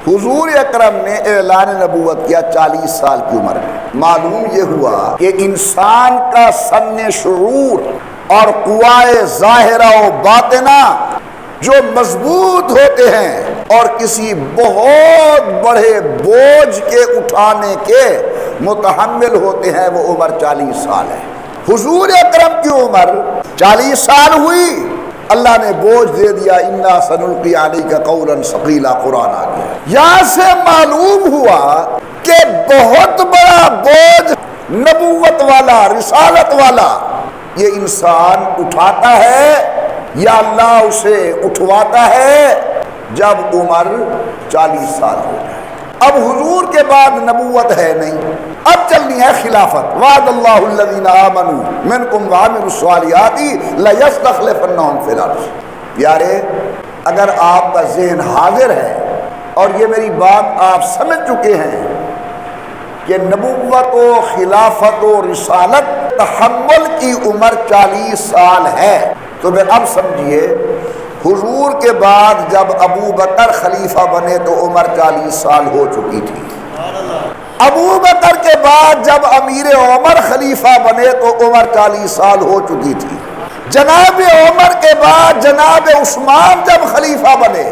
حضور اکرم نے اعلان نبوت کیا 40 سال کی عمر میں۔ معلوم یہ ہوا کہ انسان کا سن شعور اور قوائے ظاہرہ و باطنہ جو مضبوط ہوتے ہیں اور کسی بہت بڑے بوجھ کے اٹھانے کے متحمل ہوتے ہیں، وہ عمر 40 سال ہے۔ حضور اکرم کی عمر 40 سال ہوئی، اللہ نے بوجھ دے دیا، انا سنلقی علیک قولا ثقیلا، قرآن آ گیا۔ یہاں سے معلوم ہوا کہ بہت بڑا بوجھ نبوت والا، رسالت والا یہ انسان اٹھاتا ہے یا اللہ اسے اٹھواتا ہے جب عمر 40 سال ہو جائے۔ اب حضور کے بعد نبوت ہے نہیں، اب چلنی ہے خلافت۔ وعد اللہ الذین آمنوا منکم وعملوا الصالحات لیستخلفنہم فی الارض۔ پیارے، اگر آپ کا ذہن حاضر ہے اور یہ میری بات آپ سمجھ چکے ہیں کہ نبوت و خلافت و رسالت تحمل کی عمر 40 سال ہے، تو پھر اب سمجھیے حضور کے بعد جب ابو بکر خلیفہ بنے تو عمر 40 سال ہو چکی تھی۔ ابو بکر کے بعد جب امیر عمر خلیفہ بنے تو عمر 40 سال ہو چکی تھی۔ جناب عمر کے بعد جناب عثمان جب خلیفہ بنے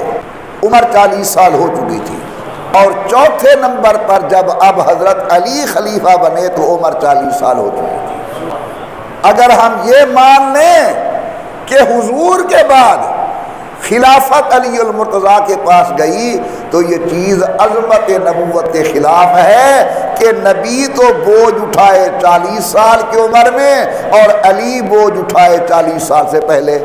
عمر 40 سال ہو چکی تھی، اور چوتھے نمبر پر جب اب حضرت علی خلیفہ بنے تو عمر 40 سال ہو چکی تھی۔ اگر ہم یہ مان لیں کہ حضور کے بعد خلافت علی المرتضیٰ کے پاس گئی تو یہ چیز عظمت نبوت کے خلاف ہے کہ نبی تو بوجھ اٹھائے 40 سال کی عمر میں اور علی بوجھ اٹھائے 40 سال سے پہلے۔